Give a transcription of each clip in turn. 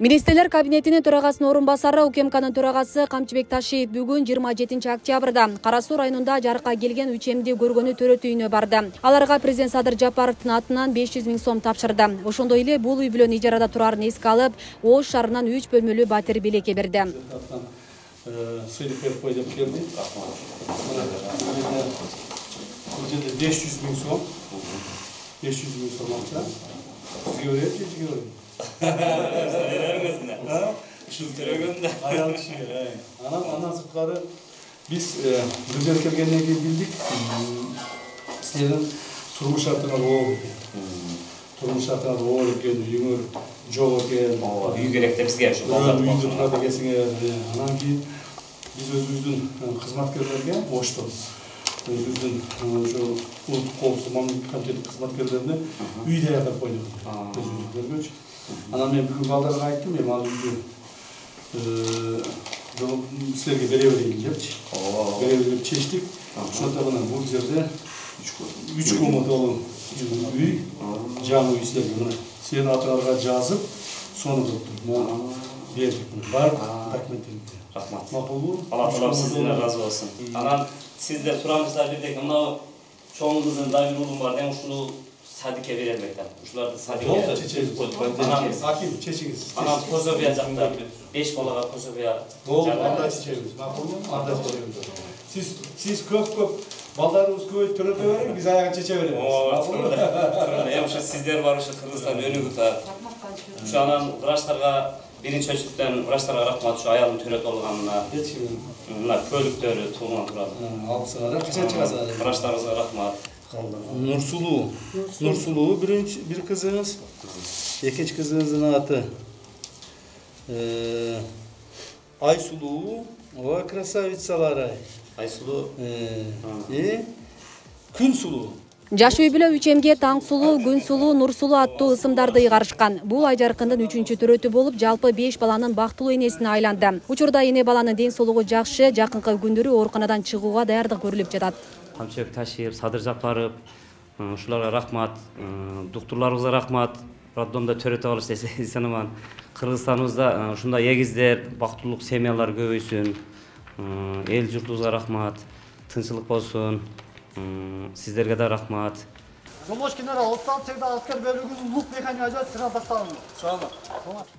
Министрлер кабинетинин төрагасынын орун басары УКМКнын төрагасы Камчыбек Ташиев бүгүн 27 октябрда Кара Суу районунда жарыкка келген үчемди көргөнү төрөт үйүнө барды. Аларга президент Садыр Жапаровдун атынан 500 000 сом тапшырды. Ошондой эле бул үй бүлөнүн ижарада турарын эске алып, Ош шаарынан 3 бөлмөлүү батир белекке берди. Сыйлык берип кой деп келди. 500 000 сом. 500 000 сом акча. Сизге берет, сизге берет. Анан сырткары биз өзүнө келгенден кийин билдик. Силердин турмуш шартыңар оор экен. Турмуш шартыңар оор экен, үйүңөр жок экен. Үй керек деп бизге ушу үйдө турат экенсиңер. Анан кийин биз өзүбүздүн кызматкерлерге Оштон өзүбүздүн ошо улуттук коопсуздук мамлекеттик комитеттин кызматкерлерине үй даярдап койдук. Өзүбүз көргөнчү. Анан мен бүгүн балдарга айттым, мен ал үйдү силерге бере берейин депчи. Бере берип чечтик. Ошондо мына бул жерде 3 комнаталуу үй, жаңы үй силерге мына сенин атыңарга жазып, сону кылып бердик. Бар документтерди. Рахмат. Макулбу? Алла таала сизден разы болсун. Анан сиздер турамыздар бирдек мына чоң кызым Давид уулум бар деген ушул садикке берелмек да. Ушуларды садикке чечебиз. Аким чечиңиз. Анан пособия жакта 5 балага пособия. Анда чечебиз. Макулбу? Анда чечебиз. Сиз көп балдарыбыз көбөйүп төрөтө бериң, биз аягын чече беребиз. Эми ушу сиздер бар ушу Кыргызстан өнүгүп атат. Ушу анан врачтарга биринчи очереден врачтарга рахмат, ушу аялдын төрөт алганына. Мына көлүктөрү туулган турат. Алсыңар, качан чыгасыңар? Врачтарыбызга рахмат. Нурсулуу бир кызыңыз, экинчи кызыңыздын аты Айсулуу, ой красавицалар ай. Айсулуу. Күнсулуу. Жаш үй бүлө үчемге Таңсулуу, Күнсулуу, Нурсулуу аттуу ысымдарды ыйгарышкан. Бул ай жаркындын 3-чү төрөтү болуп, жалпы 5 баланын бактылуу энесине айланды. Учурда эне баланын ден соолугу жакшы, жакынкы күндөрү ооруканадан чыгууга даярдык көрүлүп жатат. Камчыбек Ташиев, Садыр Жапаров, ушуларга рахмат, доктурларыбызга рахмат. Роддомдо төрөтүп алышты санаман. Кыргызстаныбызда ушундай эгиздер, бактылуу семьялар көбөйсүн. Эл журтубузга рахмат, тынчылык болсун. Сиздерге да рахмат. Жолошкинер 36 аскер бөлүгүнүн лук механизациясы сыран башталды.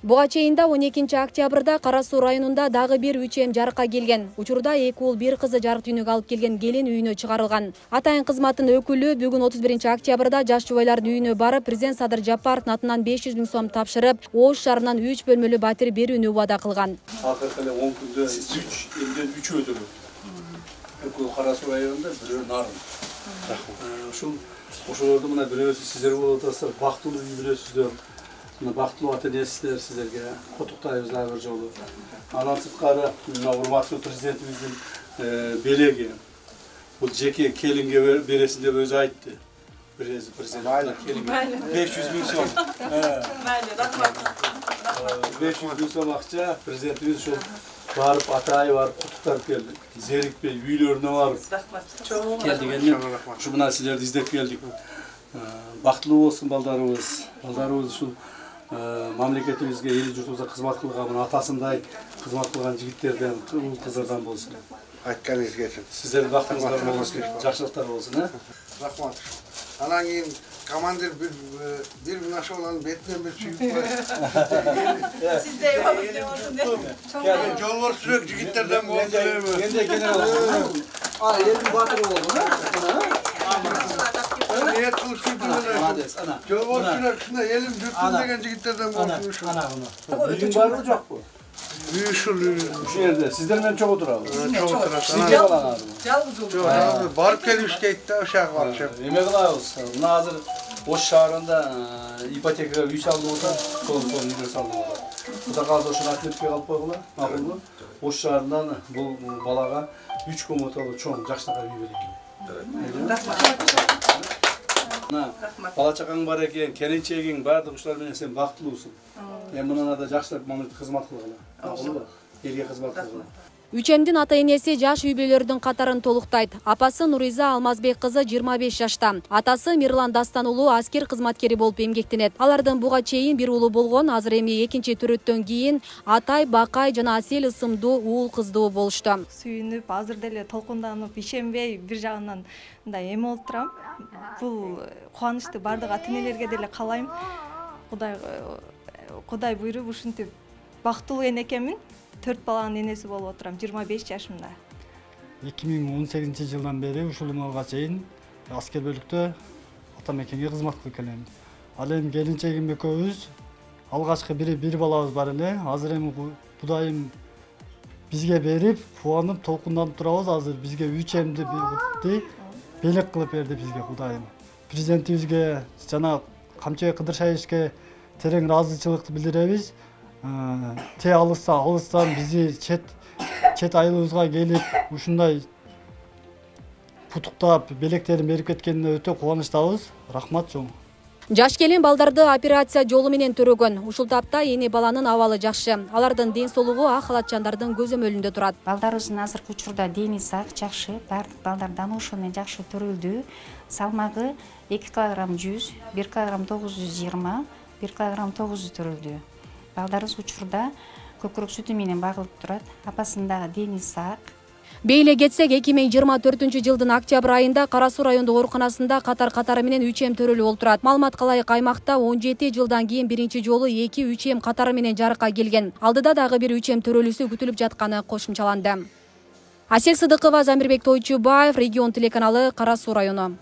Буга чейин 12 октябрда Кара Суу районунда дагы бир үчем жарыкка келген. Учурда 2 уул 1 кызы жарык дүйнөгө алып келген келин үйүнө чыгарылган. Атайын кызматтын өкүлү бүгүн 31 октябрда жаш жубайлардын үйүнө барып, президент Садыр Жапаровдун атынан 500 000 сом тапшырып, Ош шаарынан 3 бөлмөлүү батир берүүнү убада кылган. Акыркы 10 күндө 3 өтөлүп. Экөө Кара Суу районунда бирөө нарын. Ошолорду мына бирөөсү сиздер болуп атасыздар, бактылуу үй бүлөсүздөр. Мына бактылуу ата энесиздер, сиздерге куттуктайбыз дагы бир жолу. Анан сырткары мына урматтуу президентибиздин белеги. Бул жеке келинге бересин деп өзү айтты. Президент келинге 500 000 сом. Майли, рахмат. 500 000 сом акча президентибиз ошол барып атайы барып куттуктап келди. Зерикпей үйлөрүнө барып. Рахмат. Келдигенде ушу мына силерди издеп келдик. Бактылуу болсун балдарыбыз. Балдарыбыз ушул мамлекетибизге, эл журтубузга кызмат кылган, мына атасындай кызмат кылган жигиттерден, кыздардан болсун. Айтканыңыз келсин. Сиздердин бактыңыздар болсун, жакшылыктар болсун, Рахмат. Анан кийин командир бир нашоланын бетинен бир сүйүп коет. Сиздей болsun деп. Жолборс сүрөк жигиттерден болду. Менде генерал. Элдин батыры болду, Ниет кылып жүрдүм. Жолборс сүрөк ушундай элим жүрсүн деген жигиттерден болду. Үйүң барбы жокпу? Үй ушул жерде. Сиздер менен чогуу турабыз. чогуу турат. Сизге балаңар. Жалгыз Барып келип иштейт да ошого барып. Эме кылабыз. Мына азыр Ош шаарында ипотекага үй салынып атат, сол үйдө салынып атат. Кудай кааласа ошону отметке калып койгула, макулбу? Ош шаарынан бул балага 3 комнаталуу чоң жакшынакай үй берейин. Мына бала чакаң бар экен, келинчегиң баардык ушулар менен сен бактылуусуң. Мындан да жакшылап мамлекетке кызмат кылгыла. Макулбу? Элге кызмат кылгыла. Үчемдин ата-энеси жаш үй бүлөлөрдүн катарын толуктайт. Апасы Нуриза Алмазбек кызы 25 жашта. Атасы Мирлан Дастан уулу аскер кызматкери болуп эмгектенет. Алардын буга чейин бир уулу болгон, азыр эми экинчи төрөттөн кийин Атай, Бакай жана Асел ысымдуу уул кыздуу болушту. Сүйүнүп, азыр деле толкунданып, ишенбей бир жагынан мындай эме болуп турам. Бул кубанычты бардык ата-энелерге деле каалайм. Кудай буйруп ушинтип бактылуу эне экенмин. 4 баланын энеси болуп отурам, 25 жашымда. 2018 жылдан бери ушул убакытка чейин аскер бөлүктө ата мекенге кызмат кылып келем. Ал эми келинчегим экөөбүз алгачкы бир балабыз бар эле. Азыр эми Кудайым бизге берип, кубанып, толкунданып турабыз. Азыр бизге 3 эмди белек кылып берди бизге Кудайым. Президентибизге жана Камчыбек Кыдыршаевичке терең ыраазычылыкты билдиребиз. Те алыстан бизи чет айылыбызга келип ушундай куттуктап белектерин берип кеткенине өтө кубанычтабыз. Рахмат чоң. Жаш келин балдарды операция жолу менен төрөгөн. Ушул тапта эне баланын абалы жакшы. Алардын ден соолугу ак халатчандардын көзөмөлүндө турат. Балдарыбыздын азыркы учурда дени сак жакшы, бардык балдардан ошол менен жакшы төрөлдү. Салмагы 2 кг 100, 1 кг 920, 1 кг 900 төрөлдү. Балдарыбыз учурда көкүрөк сүтү менен багылып турат. Апасында дени сак. Бейле кетсек 2024 жылдын октябрь айында Кара Суу райондук ооруканасында катары менен 3 эм төрөлүп олтурат. Маалыматка ылайык аймакта 17 жылдан кийин биринчи жолу 2-3 эм катары менен жарыкка келген. Алдыда дагы бир 3 эм төрөлүүсү күтүлүп жатканы кошумчаланды. Асел Сыдыкова, Замирбек Тойчубаев, Регион телеканалы, Кара Суу району.